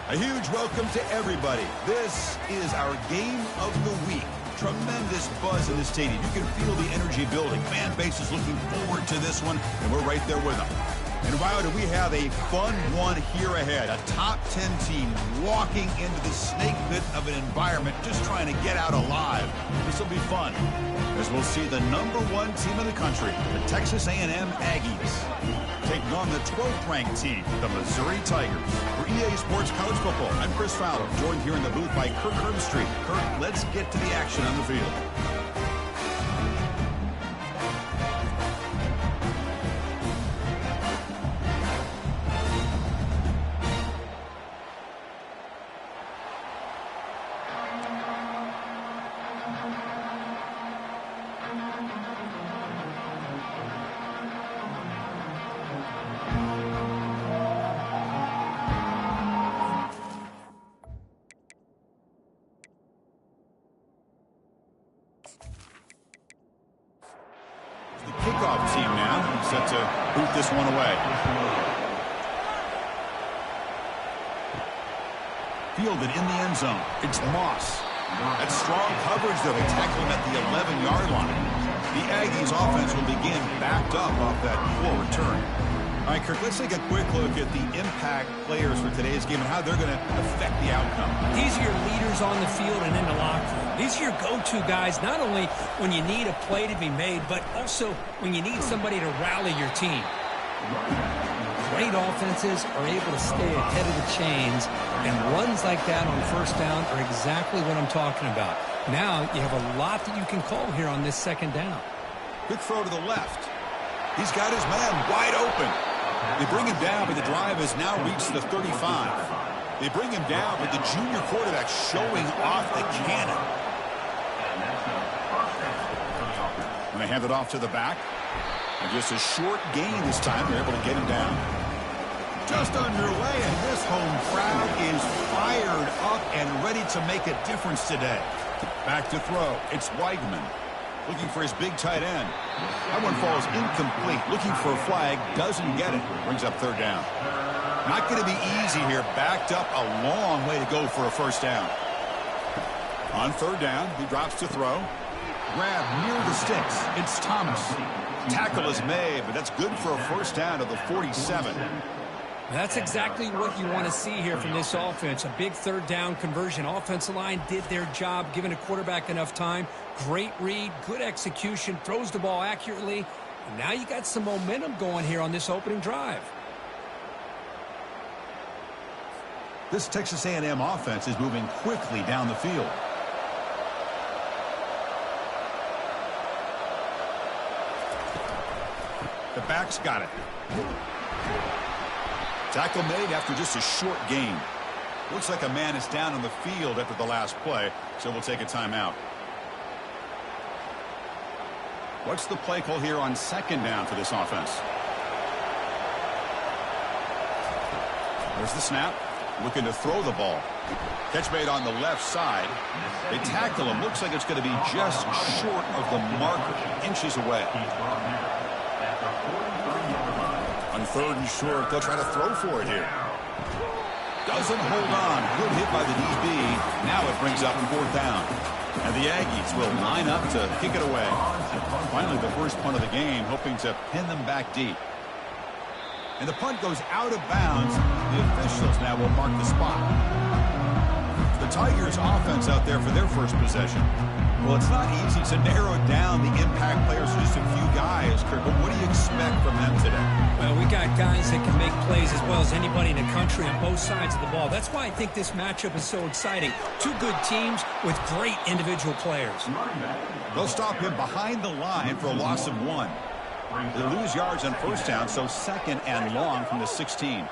A huge welcome to everybody. This is our game of the week. Tremendous buzz in the stadium. You can feel the energy building. Fan base is looking forward to this one, and we're right there with them. And wow, do we have a fun one here ahead. A top 10 team walking into the snake pit of an environment, just trying to get out alive. This will be fun, as we'll see the #1 team in the country, the Texas A&M Aggies, taking on the 12th-ranked team, the Missouri Tigers. For EA Sports College Football, I'm Chris Fowler, joined here in the booth by Kirk Herbstreit. Kirk, let's get to the action on the field. Kickoff team now set to boot this one away. Fielded in the end zone. It's Moss. That's strong coverage, though. They tackle him at the 11-yard line. The Aggies offense will begin backed up off that poor return. All right, Kirk, let's take a quick look at the impact players for today's game and how they're going to affect the outcome. These are your leaders on the field and in the locker room. These are your go-to guys, not only when you need a play to be made, but also when you need somebody to rally your team. Great offenses are able to stay ahead of the chains, and runs like that on first down are exactly what I'm talking about. Now you have a lot that you can call here on this second down. Quick throw to the left. He's got his man wide open. They bring him down, but the drive has now reached the 35. They bring him down, but the junior quarterback showing off the cannon. And they hand it off to the back. And just a short gain this time. They're able to get him down. Just underway, and this home crowd is fired up and ready to make a difference today. Back to throw. It's Weigman. Looking for his big tight end. That one falls incomplete. Looking for a flag. Doesn't get it. Brings up third down. Not going to be easy here. Backed up a long way to go for a first down. On third down, he drops to throw. Grab near the sticks. It's Thomas. Tackle is made, but that's good for a first down to the 47. That's exactly what you want to see here from this offense. A big third down conversion. Offensive line did their job, giving a quarterback enough time. Great read, good execution, throws the ball accurately. And now you got some momentum going here on this opening drive. This Texas A&M offense is moving quickly down the field. The back's got it. Tackle made after just a short gain. Looks like a man is down on the field after the last play, so we'll take a timeout. What's the play call here on second down for this offense? There's the snap. Looking to throw the ball. Catch made on the left side. They tackle him. Looks like it's going to be just short of the marker. Inches away. On third and short, they'll try to throw for it here. Doesn't hold on. Good hit by the DB. Now it brings up fourth down. And the Aggies will line up to kick it away. Finally, the first punt of the game, hoping to pin them back deep. And the punt goes out of bounds. The officials now will mark the spot. The Tigers offense out there for their first possession. Well, it's not easy to narrow down the impact players to just a few guys, Kirk, but what do you expect from them today? Well, we got guys that can make plays as well as anybody in the country on both sides of the ball. That's why I think this matchup is so exciting. Two good teams with great individual players. They'll stop him behind the line for a loss of 1. They lose yards on first down, so second and long from the 16.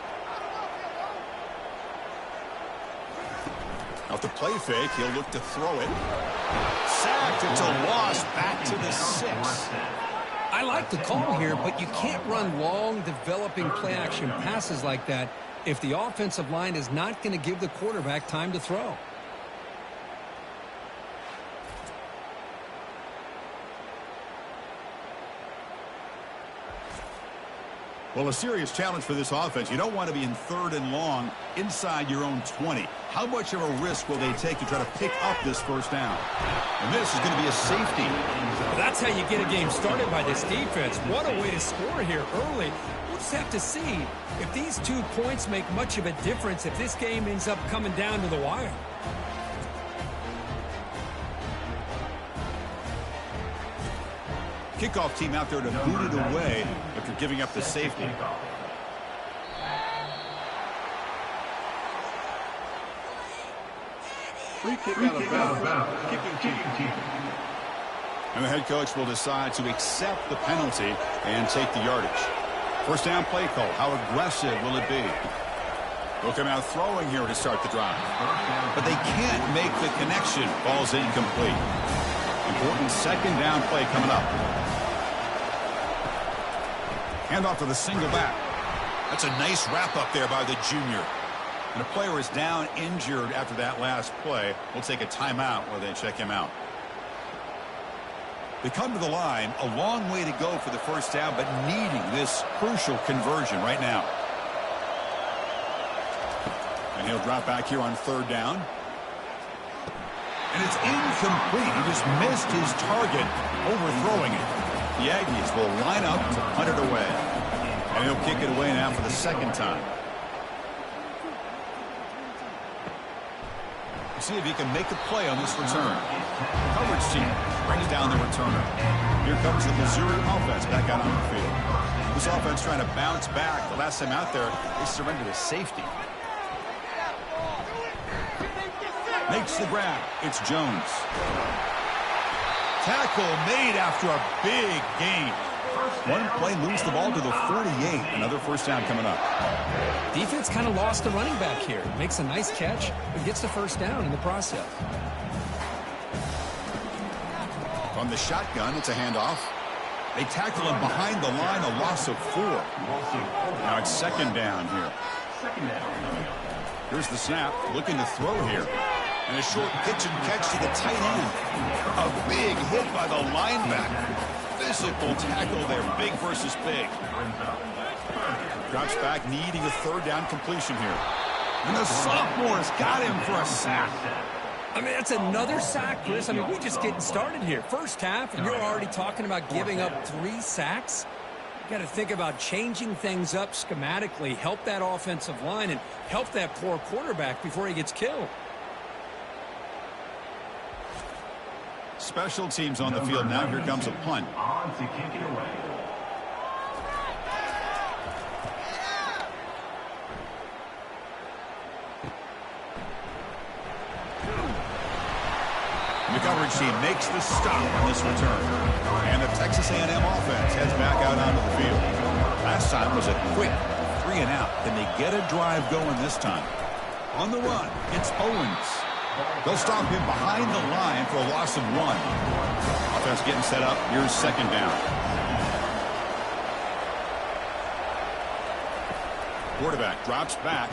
Off the play fake, he'll look to throw it. Sacked. It's a loss back to the 6. I like the call here, but you can't run long, developing play-action passes like that if the offensive line is not going to give the quarterback time to throw. Well, a serious challenge for this offense. You don't want to be in 3rd and long inside your own 20. How much of a risk will they take to try to pick up this first down? And this is going to be a safety. Well, that's how you get a game started by this defense. What a way to score here early. We'll just have to see if these 2 points make much of a difference if this game ends up coming down to the wire. Kickoff team out there to boot it away after giving up the safety. Free kick out of bounds. Kicking team. And the head coach will decide to accept the penalty and take the yardage. First down play call. How aggressive will it be? They'll come out throwing here to start the drive. But they can't make the connection. Ball's incomplete. Important second down play coming up. Hand off to the single back. That's a nice wrap up there by the junior. And a player is down injured after that last play. We'll take a timeout while they check him out. They come to the line, a long way to go for the first down, but needing this crucial conversion right now. And he'll drop back here on 3rd down. And it's incomplete. He just missed his target, overthrowing it. The Aggies will line up to punt it away. And he'll kick it away now for the 2nd time. See if he can make a play on this return. Coverage team brings down the returner. Here comes the Missouri offense back out on the field. This offense trying to bounce back. The last time out there, they surrendered a safety. Makes the grab. It's Jones. Tackle made after a big gain. One play moves the ball to the 48. Another first down coming up. Defense kind of lost the running back here. Makes a nice catch, but gets the first down in the process. From the shotgun, it's a handoff. They tackle him behind the line, a loss of 4. Now it's 2nd down here. Here's the snap, looking to throw here. And a short pitch and catch to the tight end. A big hit by the linebacker. Physical tackle there, big versus big. Drops back, needing a 3rd down completion here. And the sophomore's got him for a sack. I mean, that's another sack, Chris. I mean, we're just getting started here. First half, and you're already talking about giving up 3 sacks. You got to think about changing things up schematically, help that offensive line, and help that poor quarterback before he gets killed. Special teams on the field now. Here comes a punt. On to kick it away. The coverage team makes the stop on this return. And the Texas A&M offense heads back out onto the field. Last time was a quick 3 and out. Can they get a drive going this time? On the run, it's Owens. They'll stop him behind the line for a loss of 1. Offense getting set up. Here's 2nd down. Quarterback drops back.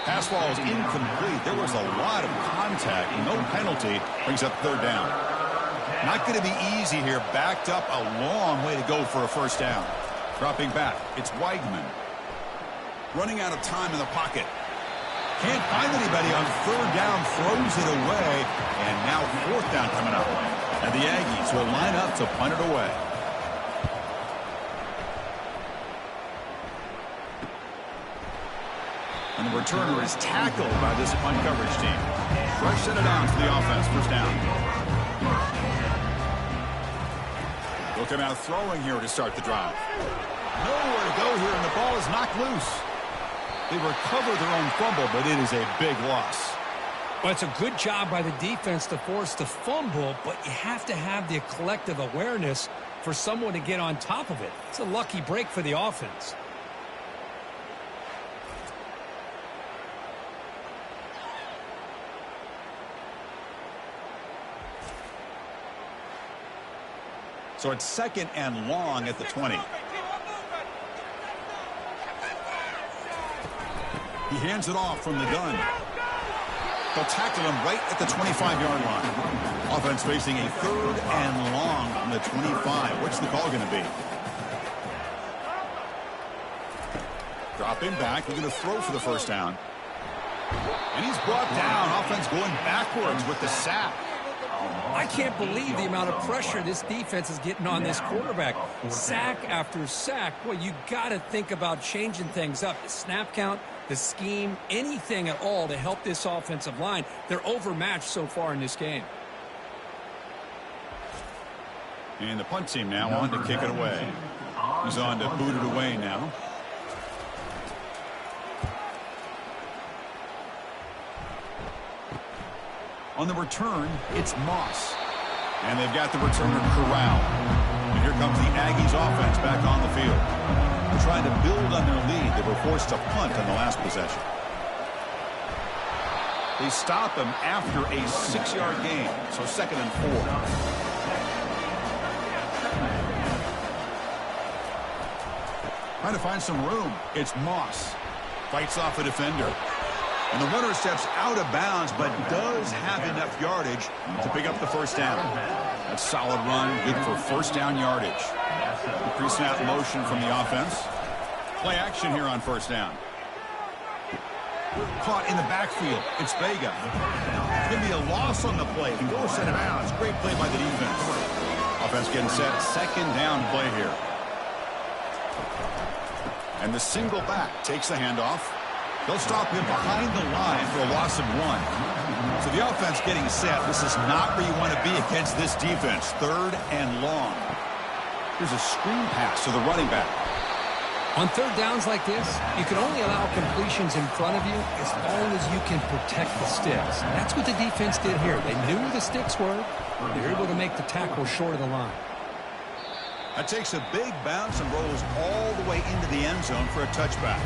Pass ball is incomplete. There was a lot of contact. No penalty. Brings up 3rd down. Not going to be easy here. Backed up a long way to go for a first down. Dropping back. It's Weigman. Running out of time in the pocket. Can't find anybody on 3rd down, throws it away, and now 4th down coming up. And the Aggies will line up to punt it away. And the returner is tackled by this punt coverage team. Fresh set it down to the offense, first down. They'll come out throwing here to start the drive. Nowhere to go here, and the ball is knocked loose. They recover their own fumble, but it is a big loss. Well, it's a good job by the defense to force the fumble, but you have to have the collective awareness for someone to get on top of it. It's a lucky break for the offense. So it's 2nd and long at the 20. He hands it off from the gun. They'll tackle him right at the 25-yard line. Offense facing a 3rd and long from the 25. What's the call going to be? Dropping back. We're going to throw for the first down. And he's brought down. Offense going backwards with the sack. I can't believe the amount of pressure this defense is getting on this quarterback. Sack after sack. Well, you got to think about changing things up. The snap count, the scheme, anything at all to help this offensive line. They're overmatched so far in this game. And the punt team now on to kick it away. He's on to boot it away now. On the return, it's Moss. And they've got the returner corralled. And here comes the Aggies offense back on the field. They're trying to build on their lead. They were forced to punt on the last possession. They stop him after a 6-yard gain. So 2nd and 4. Trying to find some room. It's Moss. Fights off a defender. And the runner steps out of bounds, but does have enough yardage to pick up the first down. That's a solid run, good for first down yardage. Pre-snap motion from the offense. Play action here on first down. Caught in the backfield. It's Vega. It's going to be a loss on the play. Force it out. It's a great play by the defense. Offense getting set. 2nd down play here. And the single back takes the handoff. They'll stop him behind the line for a loss of 1. So the offense getting set. This is not where you want to be against this defense. 3rd and long. Here's a screen pass to the running back. On 3rd downs like this, you can only allow completions in front of you as long as you can protect the sticks. And that's what the defense did here. They knew where the sticks were. They were able to make the tackle short of the line. That takes a big bounce and rolls all the way into the end zone for a touchback.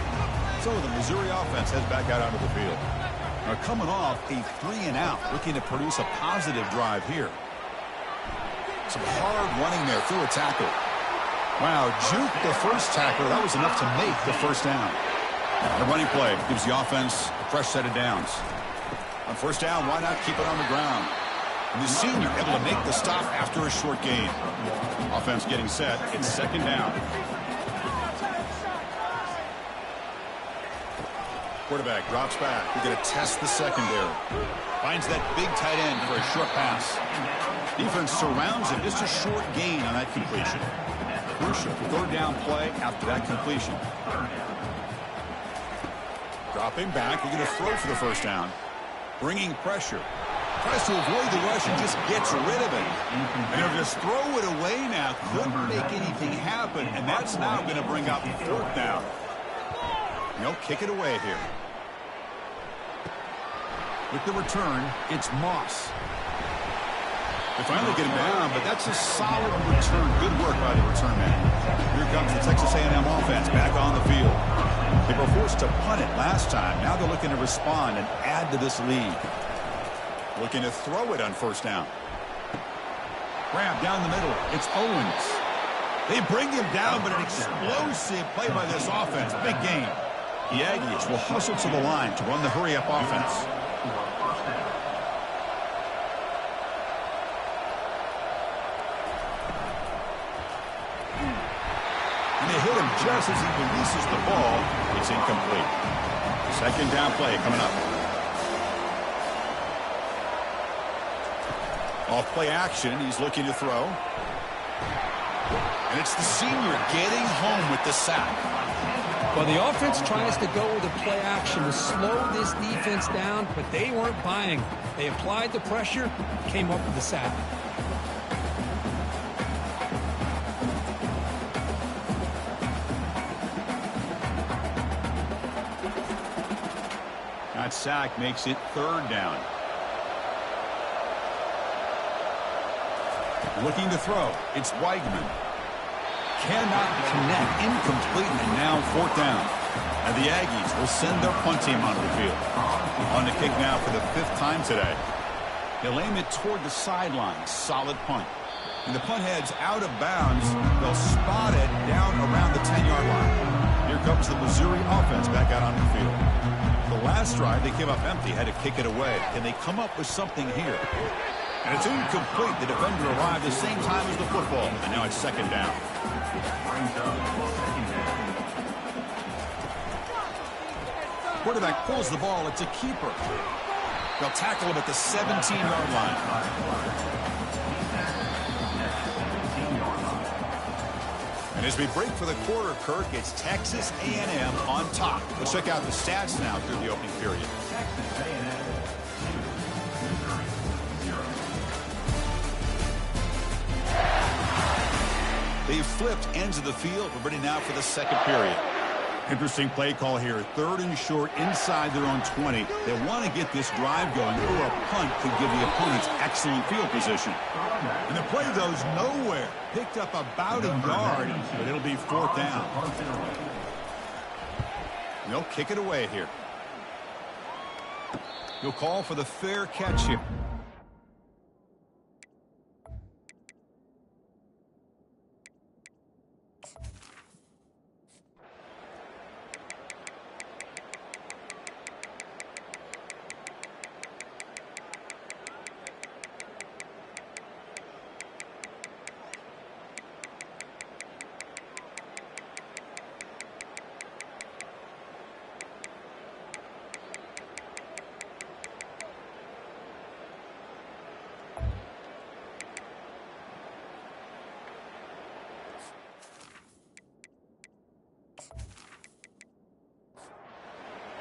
So the Missouri offense heads back out onto the field. They're coming off a 3-and-out, looking to produce a positive drive here. Some hard running there through a tackle. Wow, juke the first tackler. That was enough to make the first down. The running play gives the offense a fresh set of downs. On first down, why not keep it on the ground? And the senior able to make the stop after a short gain. Offense getting set. It's 2nd down. Quarterback drops back. We're going to test the secondary. Finds that big tight end for a short pass. Defense surrounds him. Just a short gain on that completion. Crucial 3rd down play after that completion. Dropping back. We're going to throw for the first down. Bringing pressure. Tries to avoid the rush and just gets rid of it. And he'll just throw it away now. Couldn't make anything happen. And that's now going to bring up 4th down. They'll kick it away here. With the return, it's Moss. They finally get him down, but that's a solid return. Good work by the return man. Here comes the Texas A&M offense back on the field. They were forced to punt it last time. Now they're looking to respond and add to this lead. Looking to throw it on first down. Grab down the middle. It's Owens. They bring him down, but an explosive play by this offense. Big game. The Aggies will hustle to the line to run the hurry-up offense. And they hit him just as he releases the ball. It's incomplete. 2nd down play coming up. Off play action. He's looking to throw. And it's the senior getting home with the sack. Well, the offense tries to go with a play action to slow this defense down, but they weren't buying. They applied the pressure, came up with the sack. That sack makes it 3rd down. Looking to throw. It's Weigman. Cannot connect. Incomplete. And now 4th down. And the Aggies will send their punt team onto the field. On the kick now for the 5th time today. They'll aim it toward the sideline. Solid punt. And the punt heads out of bounds. They'll spot it down around the 10-yard line. Here comes the Missouri offense back out onto the field. The last drive, they came up empty, had to kick it away. Can they come up with something here? And it's incomplete. The defender arrived the same time as the football. And now it's 2nd down. Quarterback pulls the ball. It's a keeper. They'll tackle him at the 17-yard line. And as we break for the quarter, Kirk, it's Texas A&M on top. Let's check out the stats now through the opening period. They've flipped ends of the field. We're ready now for the second period. Interesting play call here. 3rd and short inside their own 20. They want to get this drive going, or a punt could give the opponents excellent field position. And the play goes nowhere. Picked up about a yard, but it'll be 4th down. And they'll kick it away here. You'll call for the fair catch here.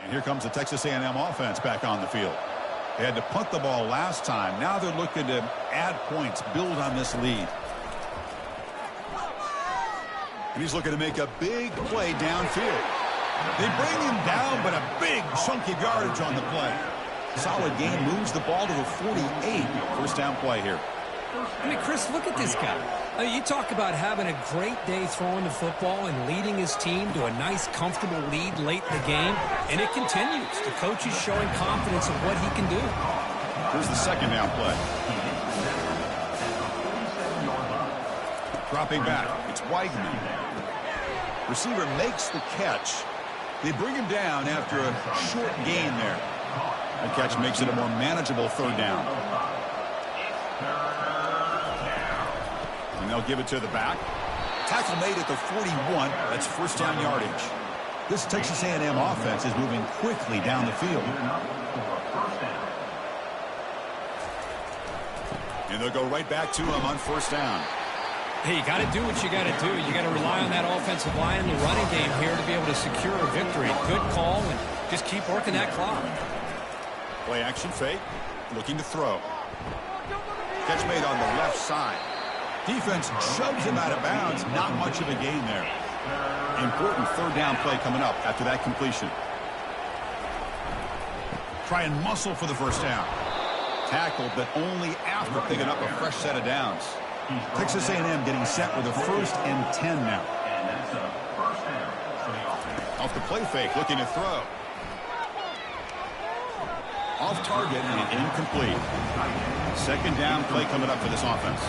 And here comes the Texas A&M offense back on the field. They had to punt the ball last time. Now they're looking to add points, build on this lead. And he's looking to make a big play downfield. They bring him down, but a big chunk of yardage on the play. Solid gain, moves the ball to the 48. First down play here. I mean, Chris, look at this guy. I mean, you talk about having a great day throwing the football and leading his team to a nice, comfortable lead late in the game, and it continues. The coach is showing confidence of what he can do. Here's the second down play. Dropping back, it's Weigman. Receiver makes the catch. They bring him down after a short gain there. The catch makes it a more manageable 3rd down. And they'll give it to the back. Tackle made at the 41. That's first down yardage. This Texas A&M offense is moving quickly down the field. And they'll go right back to him on first down. Hey, you got to do what you got to do. You got to rely on that offensive line and the running game here to be able to secure a victory. Good call, and just keep working that clock. Play action fake. Looking to throw. Catch made on the left side. Defense shoves him out of bounds. Not much of a gain there. Important 3rd down play coming up after that completion. Try and muscle for the first down. Tackled, but only after picking up a fresh set of downs. Texas A&M getting set with a 1st and 10 now. Off the play fake, looking to throw. Off target and incomplete. Second down play coming up for this offense.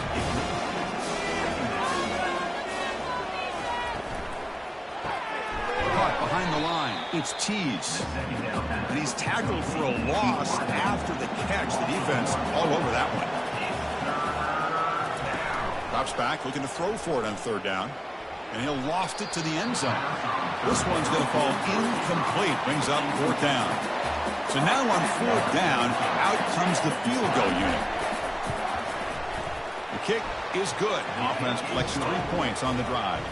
Caught behind the line. It's Tees. And he's tackled for a loss after the catch. The defense all over that one. Drops back, looking to throw for it on 3rd down. And he'll loft it to the end zone. This one's going to fall incomplete. Brings up 4th down. So now on 4th down, out comes the field goal unit. The kick is good. The offense collects 3 points on the drive.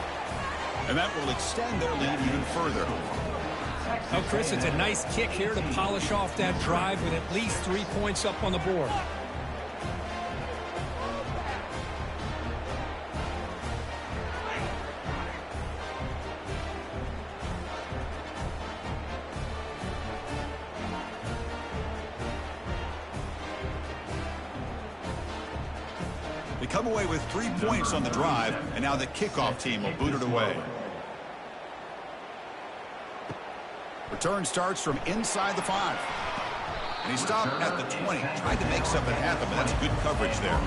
And that will extend their lead even further. Oh, Chris, it's a nice kick here to polish off that drive with at least 3 points up on the board. They come away with 3 points on the drive, and now the kickoff team will boot it away. Return starts from inside the 5. And he stopped at the 20. Tried to make something happen, but that's good coverage there.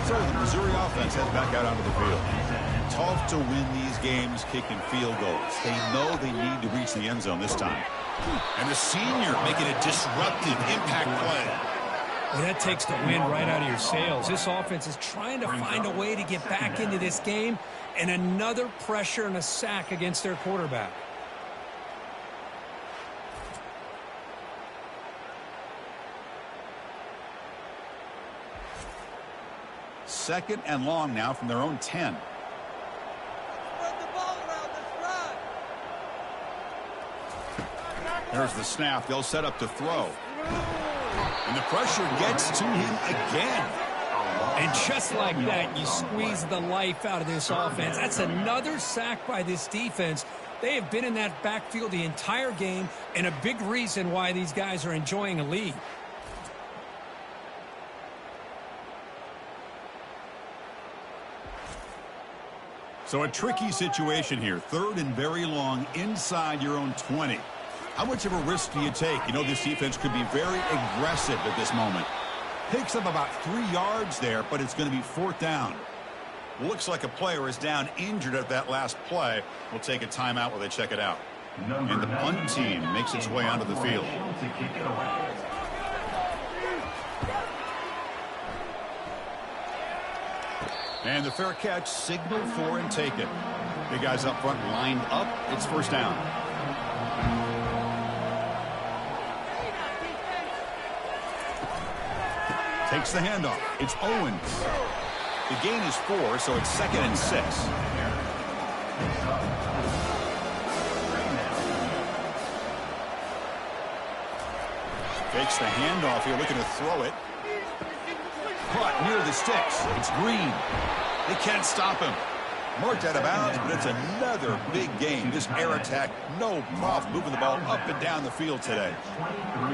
So the Missouri offense heads back out onto the field. Tough to win these games kicking field goals. They know they need to reach the end zone this time. And the senior making a disruptive impact play. Well, that takes the wind right out of your sails. This offense is trying to find a way to get back into this game, and another pressure and a sack against their quarterback. second and long now from their own 10. There's the snap. They'll set up to throw. And the pressure gets to him again. And just like that, you squeeze the life out of this offense. That's another sack by this defense. They have been in that backfield the entire game, and a big reason why these guys are enjoying a lead. So a tricky situation here. Third and very long inside your own 20. How much of a risk do you take? You know, this defense could be very aggressive at this moment. Picks up about 3 yards there, but it's going to be fourth down. Looks like a player is down injured at that last play. We'll take a timeout while they check it out. And the punt team makes its way onto the field. And the fair catch, signal for and take it. The guys up front lined up. It's first down. Takes the handoff. It's Owens. The gain is 4, so it's 2nd and 6. Takes the handoff here, looking to throw it. Caught near the sticks. It's Green. They can't stop him. Marked out of bounds, but it's another big game. This air attack, no problem moving the ball up and down the field today.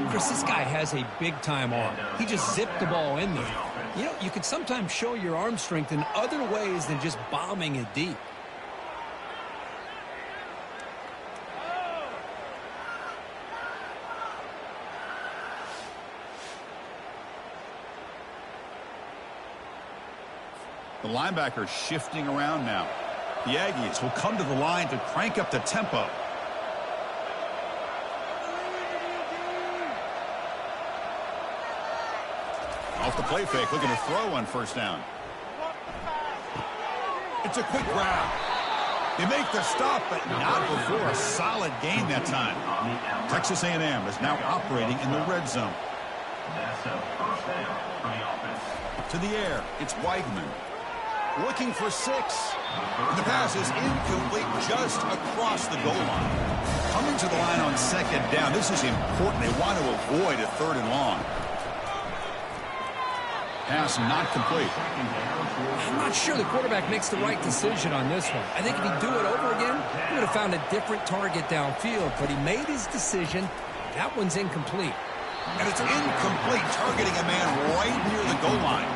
Chris, this guy has a big-time arm. He just zipped the ball in there. You know, you can sometimes show your arm strength in other ways than just bombing it deep. The linebacker shifting around now. The Aggies will come to the line to crank up the tempo. Off the play fake, looking to throw on first down. It's a quick grab. They make the stop, but not before a solid gain that time. Texas A&M is now operating in the red zone. To the air, it's Weigman. Looking for 6. The pass is incomplete just across the goal line. Coming to the line on second down. This is important. They want to avoid a 3rd and long. Pass not complete. I'm not sure the quarterback makes the right decision on this one. I think if he'd do it over again, he would have found a different target downfield. But he made his decision. That one's incomplete. And it's incomplete, targeting a man right near the goal line.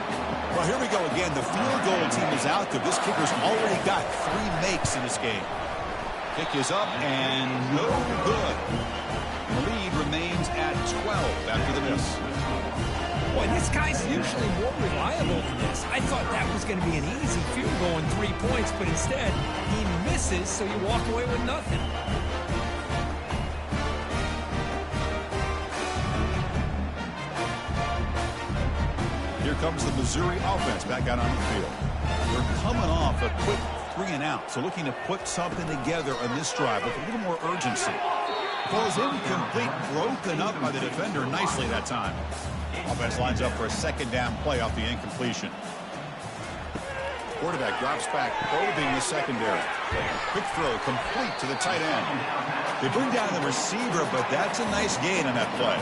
Well, here we go again. The field goal team is out there. This kicker's already got 3 makes in this game. Kick is up and no good. The lead remains at 12 after the miss. Boy, this guy's usually more reliable than this. I thought that was going to be an easy field goal and 3 points, but instead, he misses, so you walk away with nothing. Here comes the Missouri offense back out on the field. They're coming off a quick 3-and-out, so looking to put something together on this drive with a little more urgency. Ball is incomplete, broken up by the defender nicely that time. Offense lines up for a 2nd down play off the incompletion. Quarterback drops back, probing the secondary. Quick throw complete to the tight end. They bring down the receiver, but that's a nice gain on that play.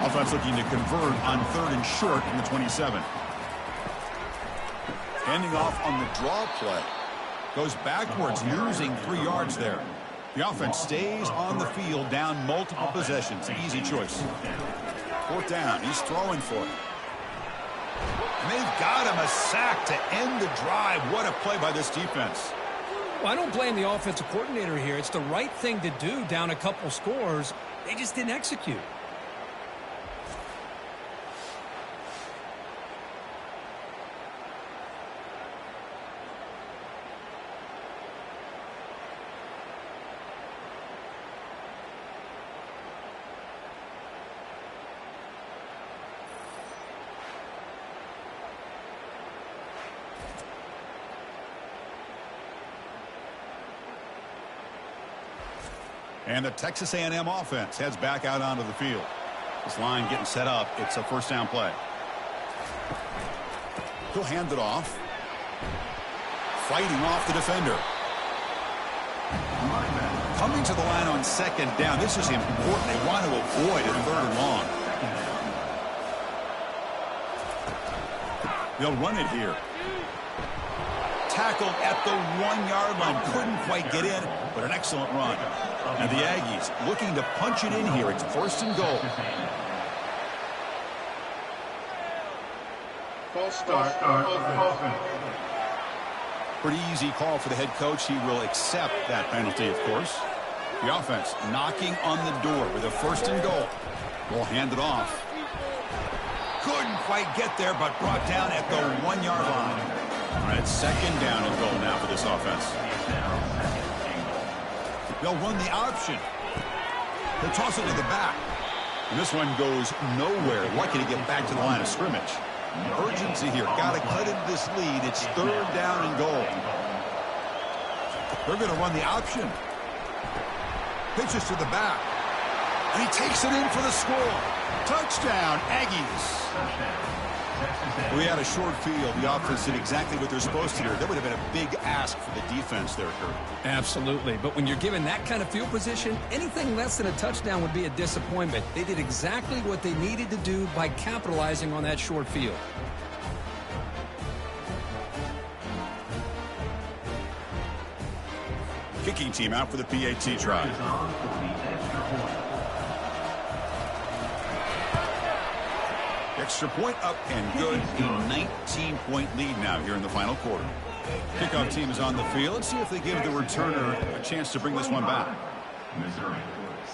Offense looking to convert on 3rd and short from the 27. Handing off on the draw play. Goes backwards, losing 3 yards there. The offense stays on the field, down multiple possessions. Easy choice. 4th down. He's throwing for it. And they've got him a sack to end the drive. What a play by this defense. Well, I don't blame the offensive coordinator here. It's the right thing to do down a couple scores. They just didn't execute. And the Texas A&M offense heads back out onto the field. This line getting set up. It's a first down play. He'll hand it off. Fighting off the defender. Coming to the line on second down. This is important. They want to avoid a third and long. They'll run it here. Tackled at the 1-yard line. Couldn't quite get in, but an excellent run. And the Aggies looking to punch it in here. It's first and goal. False start. Offense. Pretty easy call for the head coach. He will accept that penalty, of course. The offense knocking on the door with a first and goal. We'll hand it off. Couldn't quite get there, but brought down at the 1-yard line. All right, second down and goal now for this offense. They'll run the option. They'll toss it to the back. And this one goes nowhere. Lucky to get back to the line of scrimmage. Urgency here. Got to cut into this lead. It's third down and goal. They're going to run the option. Pitches to the back. And he takes it in for the score. Touchdown, Aggies. We had a short field. The offense did exactly what they're supposed to do. That would have been a big ask for the defense there, Kurt. Absolutely. But when you're given that kind of field position, anything less than a touchdown would be a disappointment. They did exactly what they needed to do by capitalizing on that short field. Kicking team out for the PAT try. Extra point up and good. A 19-point lead now here in the final quarter. Kickoff team is on the field. Let's see if they give the returner a chance to bring this one back. Missouri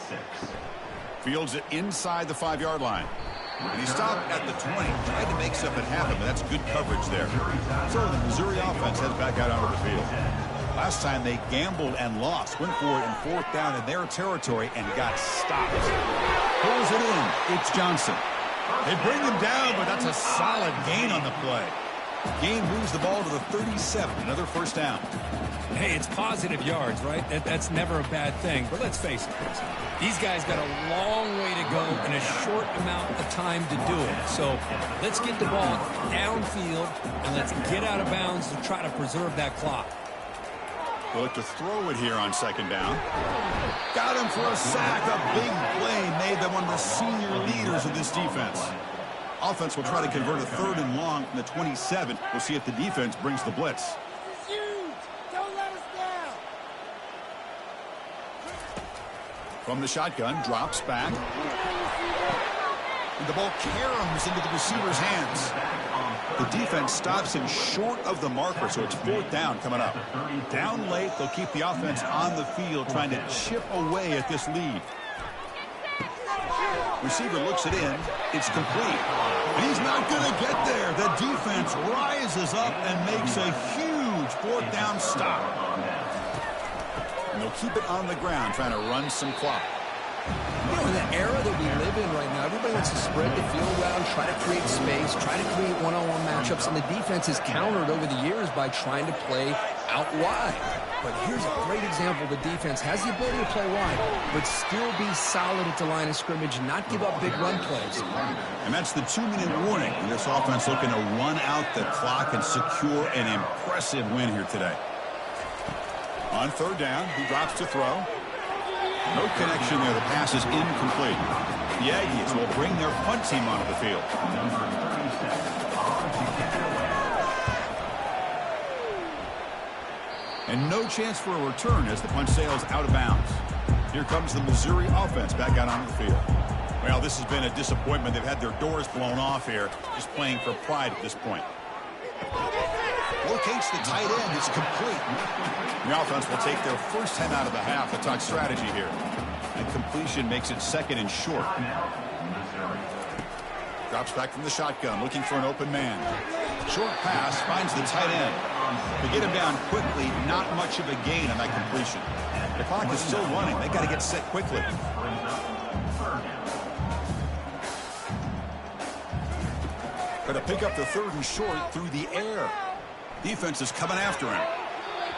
6. Fields it inside the 5-yard line. And he stopped at the 20. Tried to make something happen, but that's good coverage there. So the Missouri offense heads back out onto the field. Last time they gambled and lost. Went for it in fourth down in their territory and got stopped. Pulls it in. It's Johnson. They bring him down, but that's a solid gain on the play. Gain moves the ball to the 37. Another first down. Hey, it's positive yards, right? That's never a bad thing. But let's face it, these guys got a long way to go in a short amount of time to do it. So let's get the ball downfield, and let's get out of bounds to try to preserve that clock. They'll look to throw it here on second down. Got him for a sack. A big play made by one of the senior leaders of this defense. Offense will try to convert a third and long from the 27. We'll see if the defense brings the blitz. Don't let us down. From the shotgun, drops back. And the ball caroms into the receiver's hands. The defense stops him short of the marker, so it's fourth down coming up. Down late, they'll keep the offense on the field, trying to chip away at this lead. Receiver looks it in. It's complete. And he's not going to get there. The defense rises up and makes a huge fourth down stop. And they'll keep it on the ground, trying to run some clock. You know, in the era that we live in right now, everybody wants to spread the field around, try to create space, try to create one-on-one matchups, and the defense is countered over the years by trying to play out wide. But here's a great example. The defense has the ability to play wide, but still be solid at the line of scrimmage, not give up big run plays. And that's the 2-minute warning. This offense looking to run out the clock and secure an impressive win here today. On third down, he drops to throw. No connection there. The pass is incomplete. The Aggies will bring their punt team onto the field. And no chance for a return as the punt sails out of bounds. Here comes the Missouri offense back out onto the field. Well, this has been a disappointment. They've had their doors blown off here, just playing for pride at this point. Locates the tight end. It's complete. The offense will take their first 10 out of the half. They'll talk strategy here. And completion makes it second and short. Drops back from the shotgun, looking for an open man. Short pass, finds the tight end. To get him down quickly, not much of a gain on that completion. The clock is still running. They got to get set quickly. Got to pick up the third and short through the air. Defense is coming after him.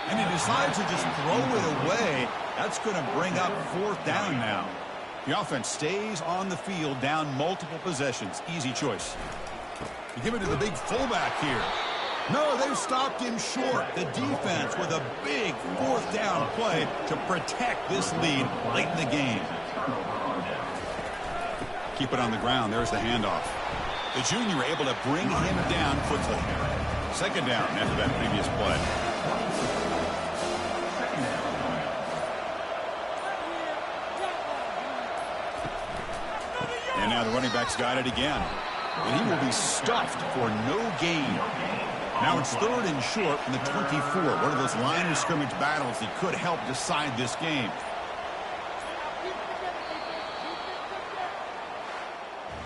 And he decides to just throw it away. That's going to bring up fourth down now. The offense stays on the field, down multiple possessions. Easy choice. You give it to the big fullback here. No, they've stopped him short. The defense with a big fourth down play to protect this lead late in the game. Keep it on the ground. There's the handoff. The junior able to bring him down quickly. Second down after that previous play. And now the running back's got it again. And he will be stuffed for no gain. Now it's third and short from the 24. One of those line of scrimmage battles that could help decide this game.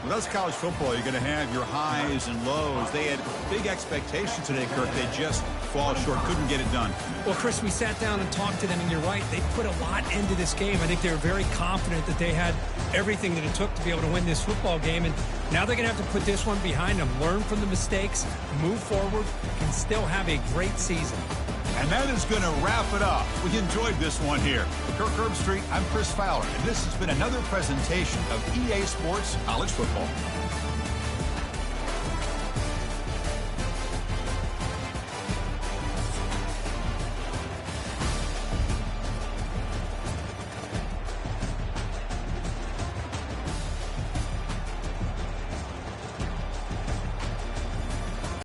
Well, that's college football. You're going to have your highs and lows. They had big expectations today, Kirk. They just fall short, couldn't get it done. Well, Chris, we sat down and talked to them, and you're right. They put a lot into this game. I think they were very confident that they had everything that it took to be able to win this football game. And now they're going to have to put this one behind them, learn from the mistakes, move forward, and still have a great season. And that is going to wrap it up. We enjoyed this one here. For Kirk Herbstreit, I'm Chris Fowler, and this has been another presentation of EA Sports College Football.